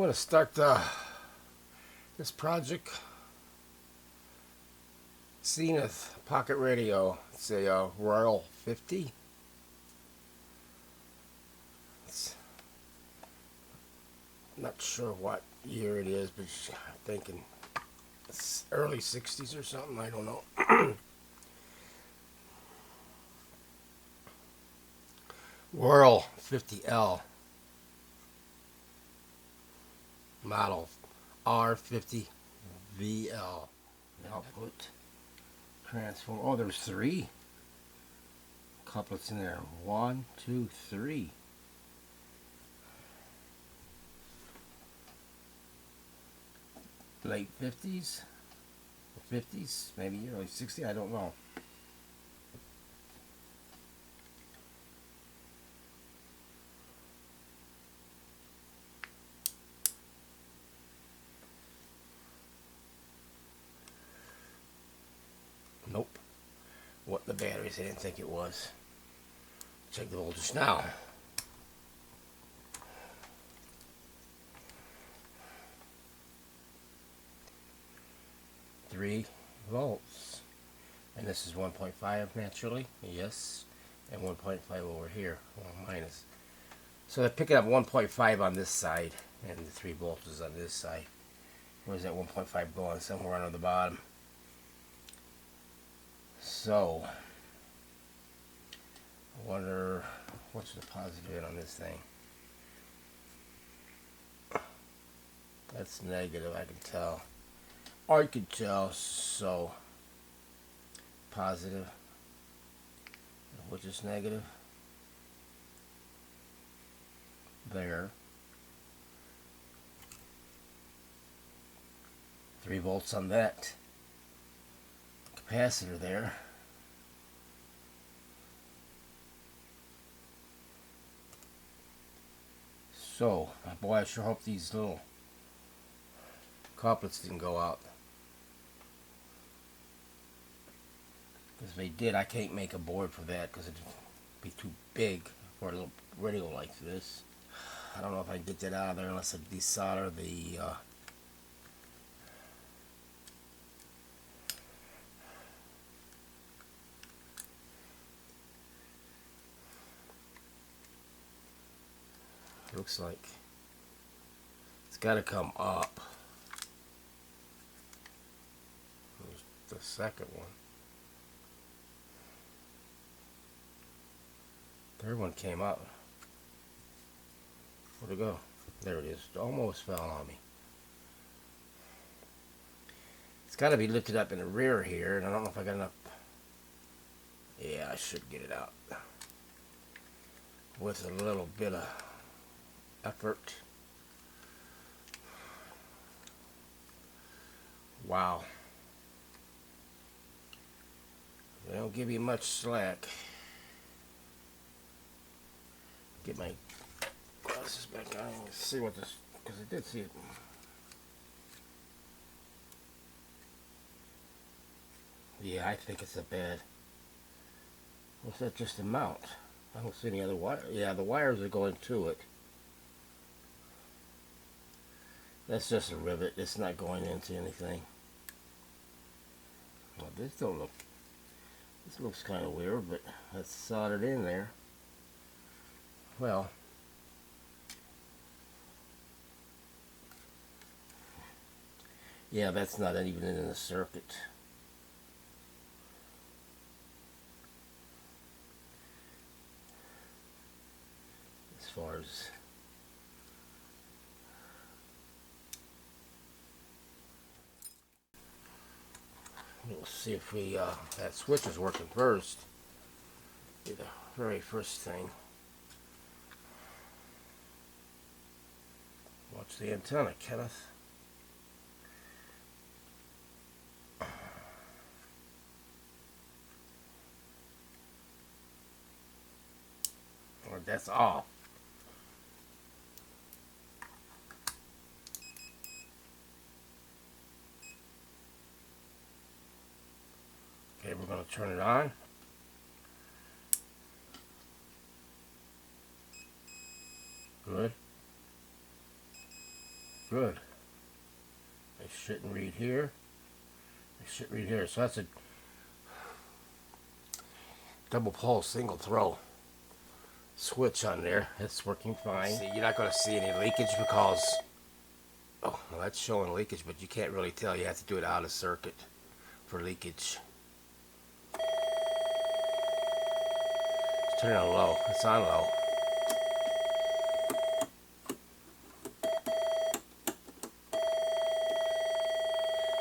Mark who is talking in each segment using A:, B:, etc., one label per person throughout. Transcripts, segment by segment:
A: going to start this project. Zenith pocket radio. It's a Royal 50. It's not sure what year it is, but I'm thinking it's early 60s or something. I don't know. Royal 50L model R50VL. Output transform. Oh, there's 3 couplets in there. 1, 2, 3. Late 50s, 50s, maybe early 60s. I don't know. Nope. What the batteries? I didn't think it was. Check the voltage now. .3 volts, and this is 1.5 naturally. Yes, and 1.5 over here. Well, minus. So they're picking up 1.5 on this side, and the 3 volts is on this side. Where's that 1.5 going? Somewhere under the bottom. So, I wonder what's the positive in on this thing. That's negative, I can tell. I could tell, so positive, which is negative. There. 3 volts on that capacitor there. So, boy, I sure hope these little couplets didn't go out. Because if they did, I can't make a board for that because it'd be too big for a little radio like this. I don't know if I can get that out of there unless I desolder the looks like it's got to come up. There's the second one. Third one came up. Where'd it go? There it is. It almost fell on me. It's got to be lifted up in the rear here, and I don't know if I got enough. Yeah, I should get it out with a little bit of effort. Wow. They don't give you much slack. Get my glasses back on and see what this, because I did see it. Yeah, I think it's a bad. What's that, just a mount? I don't see any other wire. Yeah, the wires are going to it. That's just a rivet. It's not going into anything. Well, this don't look. This looks kind of weird, but that's soldered in there. Well, yeah, that's not even in the circuit. As far as we'll see if we that switch is working first. Be the very first thing. Watch the antenna, Kenneth. Or that's off. Okay, we're going to turn it on. Good. good. It shouldn't read here. It should read here. So that's a double pole, single throw switch on there. It's working fine. See, you're not going to see any leakage because, oh, well, that's showing leakage, but you can't really tell. You have to do it out of circuit for leakage. Let's turn it on low. It's on low.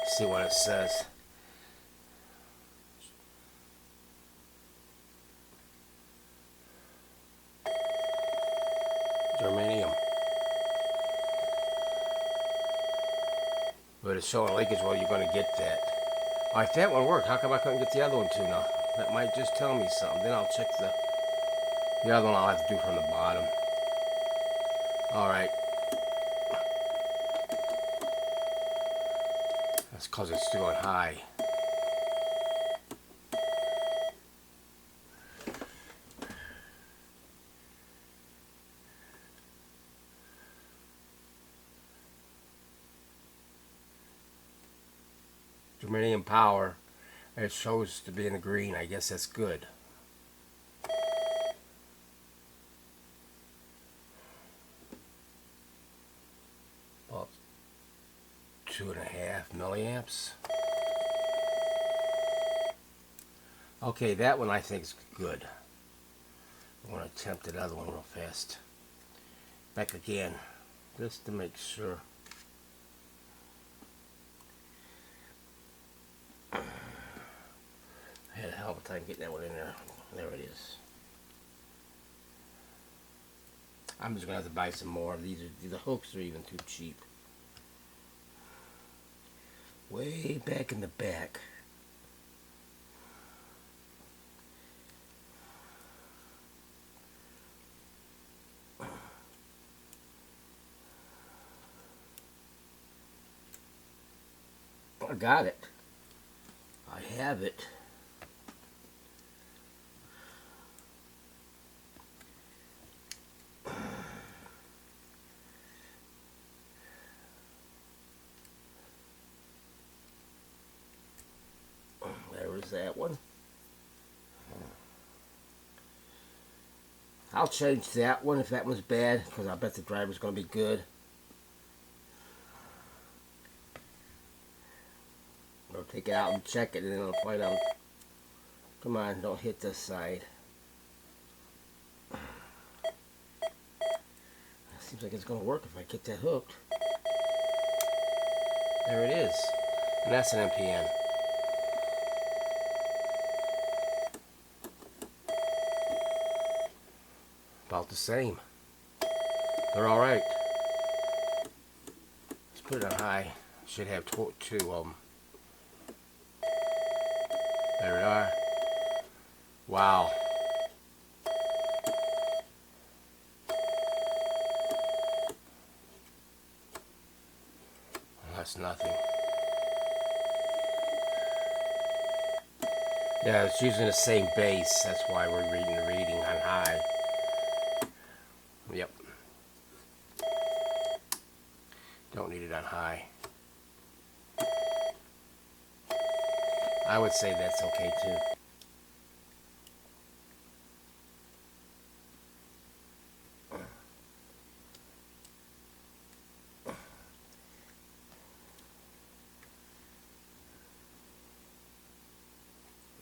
A: See what it says. Germanium. But it's showing leakage. Well, you're going to get that. Alright, that one worked. How come I couldn't get the other one too now? That might just tell me something. Then I'll check the other one. I'll have to do from the bottom. Alright. That's because it's still going high. Germanium power. It shows to be in the green. I guess that's good. About 2.5 milliamps. Okay, that one I think is good. I'm going to attempt that other one real fast. Back again, just to make sure. I had a hell of a time getting that one in there. There it is. I'm just going to have to buy some more. The hooks are even too cheap. Way back in the back. I got it. I have it. There was that one. I'll change that one if that one's bad, because I bet the driver's going to be good. Or take it out and check it, and then I'll find out. Come on, don't hit this side. Seems like it's going to work if I get that hooked. There it is. And that's an MPN. About the same. They're alright. Let's put it on high. Should have two of them. There we are. Wow. That's nothing. Yeah, it's using the same base. That's why we're reading the reading on high. Yep. Don't need it on high. I would say that's okay too.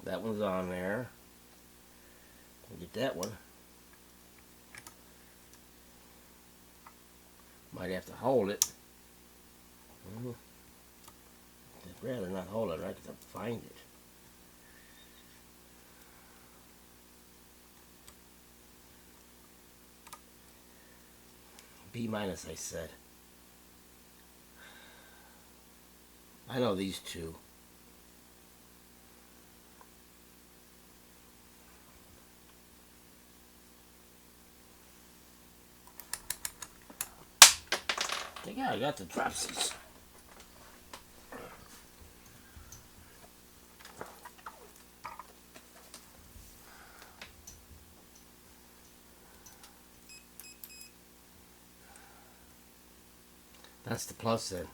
A: That one's on there. We'll get that one. Might have to hold it. I'd rather not hold it. I have to find it. B minus, I said. I know these two. Yeah, I got the dropsies. That's the plus then.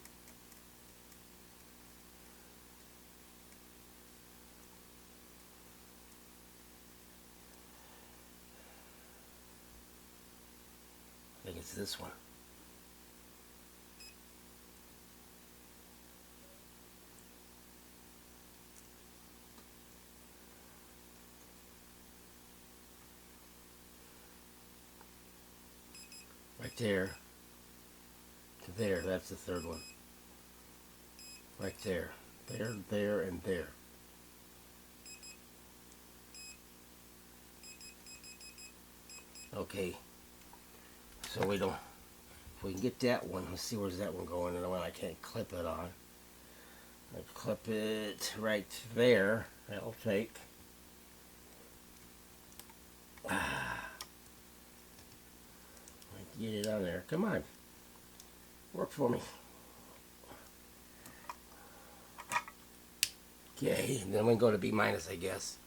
A: I think it's this one. Right there. To there. That's the third one. Right there. There, there, and there. Okay. So we don't... If we can get that one, let's see where's that one going, and the one I can't clip it on. I clip it right there. That'll take. Get it on there. Come on. Work for me. Okay, and then we go to B minus, I guess.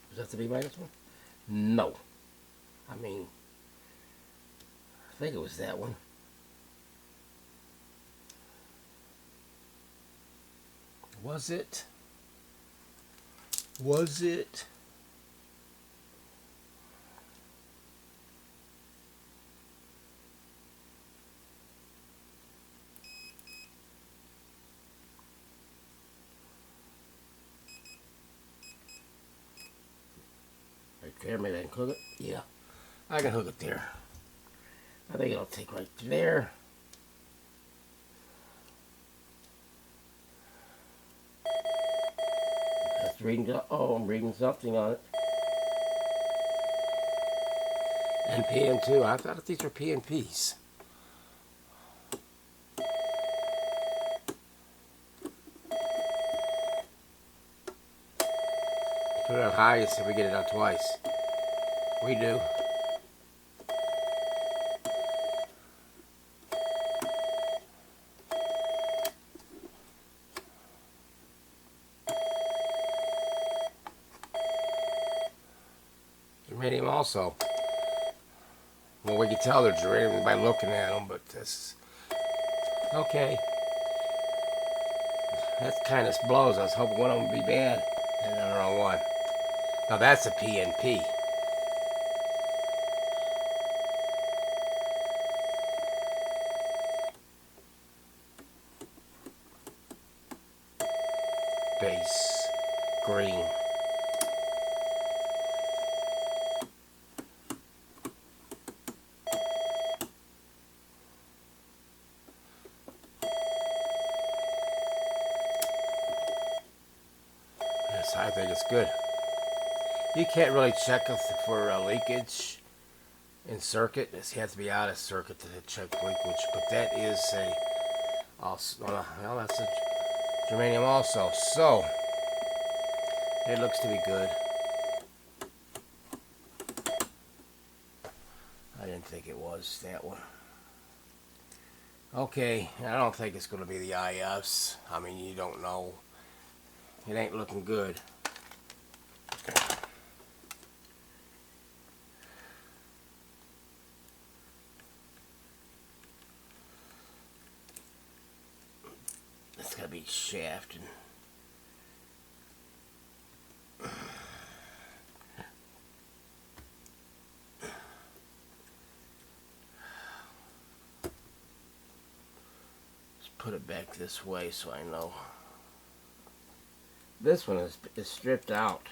A: Was that the B minus one? No. I mean, I think it was that one. Was it? Was it? Right there, maybe I can hook it. Yeah, I can hook it there. I think it'll take right there. That's reading. Oh, I'm reading something on it. And PN2. I thought these were PNPs. Put it on high and see if we get it on twice. We do. Germanium also. Well, we can tell they're germanium by looking at them, but this... Okay. That kind of blows. I was hoping one of them would be bad. And the wrong one. Now that's a PNP. Base. Green. Yes, I think it's good. You can't really check for leakage in circuit. You have to be out of circuit to check leakage. But that is a... Also, well, that's a germanium also. So, it looks to be good. I didn't think it was that one. Okay, I don't think it's going to be the IFs. I mean, you don't know. It ain't looking good. It's got to be shaft and... Put it back this way so I know. This one is stripped out.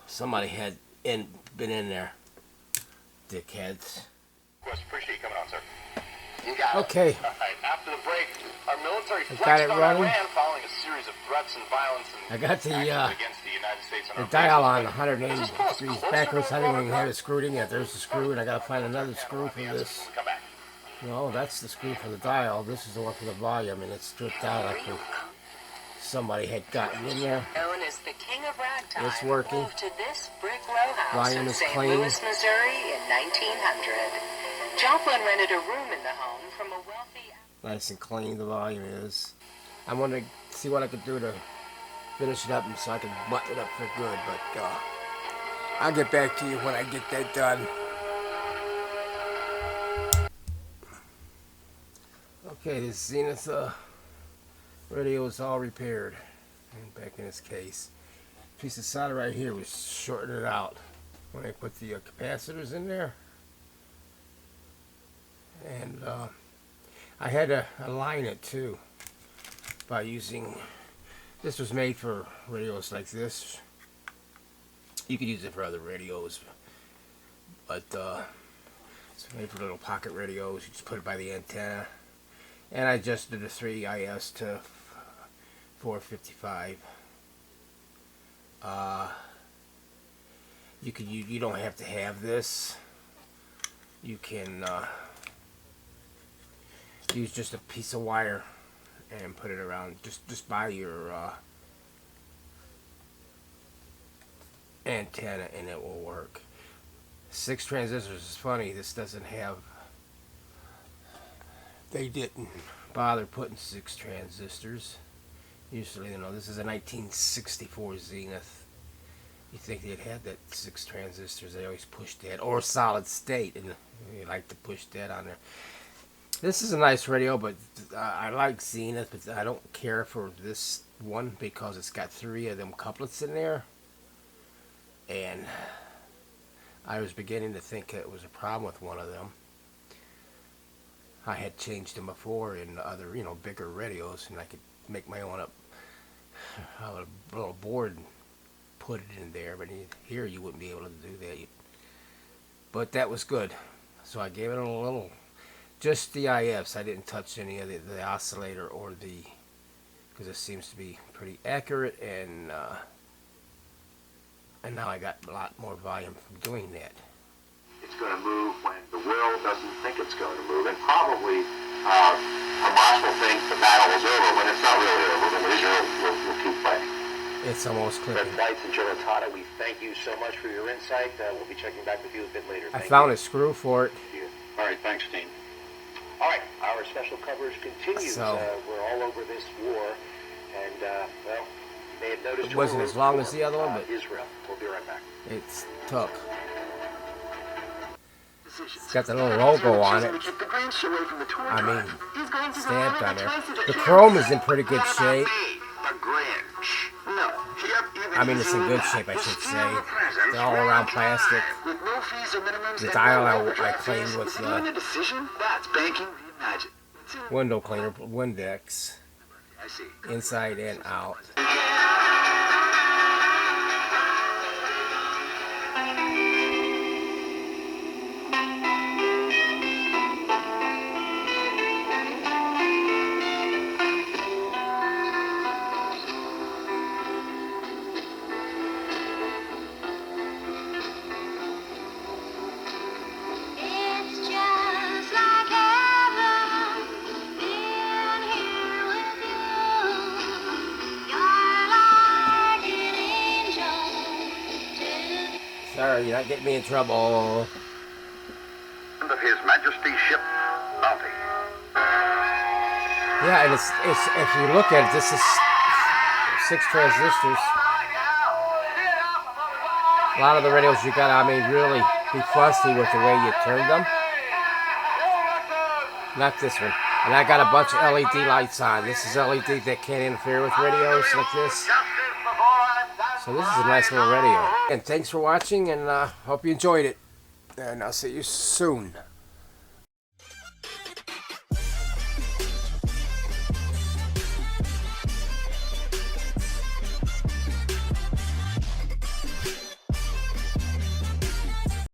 A: Somebody had been in there. Dickheads.
B: Of course, appreciate you coming on, sir. You got
A: okay.
B: It. All right, after the break, our military
A: flexed on
B: Iran following a series of threats and violence and
A: I got the
B: against the United States
A: the dial on 180 degrees backwards. I didn't even have it screwed in yet. There's the screw, and I gotta find another screw for this.
B: Come back.
A: No, that's the screw for the dial. This is the one for the volume, and it's stripped out like somebody had gotten in there.
C: Known as the King of Ragtime,
A: it's working.
C: moved to this brick row house
A: Volume
C: in
A: is
C: St.
A: clean.
C: Louis, Missouri in 1900. Joplin rented a room in the home from a wealthy...
A: Nice and clean the volume is. I want to see what I could do to finish it up so I can button it up for good. But I'll get back to you when I get that done. Okay, this Zenith radio is all repaired and back in its case. Piece of solder right here was shorted out when I put the capacitors in there, and I had to align it too by using. This was made for radios like this. You could use it for other radios, but it's made for little pocket radios. You just put it by the antenna. And I adjusted the 3 IS to 455. You don't have to have this. You can use just a piece of wire and put it around just by your antenna, and it will work. 6 transistors is funny. This doesn't have. They didn't bother putting 6 transistors. Usually, you know, this is a 1964 Zenith. You think they'd had that 6 transistors? They always push that, or solid state, and they like to push that on there. This is a nice radio, but I like Zenith, but I don't care for this one because it's got 3 of them couplets in there, and I was beginning to think it was a problem with one of them. I had changed them before in other, you know, bigger radios, and I could make my own up a little board and put it in there, but here you wouldn't be able to do that. But that was good, so I gave it a little, just the IFs. I didn't touch any of the oscillator or because it seems to be pretty accurate, and now I got a lot more volume from doing that.
D: It's going to move when the world doesn't think it's going to move, and probably Hamas will think the battle is over when it's not really over, when Israel will keep fighting.
A: It's almost clicking.
D: Red Lights and Joe Latata, we thank you so much for your insight. We'll be checking back with you a bit later.
A: I found a screw for it.
D: All right, thanks, Dean. All right, our special coverage continues. We're all over this war, and, well, you may have noticed...
A: It wasn't as long as the other one, but...
D: Israel. We'll be right back.
A: It's took. It's got the little logo on it. I mean, stamped on there. The chrome is in pretty good shape. I mean, it's in good shape, I should say. They're all around plastic. The dial I cleaned with window cleaner, Windex, inside and out. Sorry, you're not getting me in trouble.
D: Of His Majesty's ship, Bounty.
A: Yeah, and it's if you look at it, this is 6 transistors. A lot of the radios you got, I mean, really be fussy with the way you turn them. Not this one. And I got a bunch of LED lights on. This is LED that can't interfere with radios like this. So this is a nice little radio. And thanks for watching, and hope you enjoyed it. And I'll see you soon.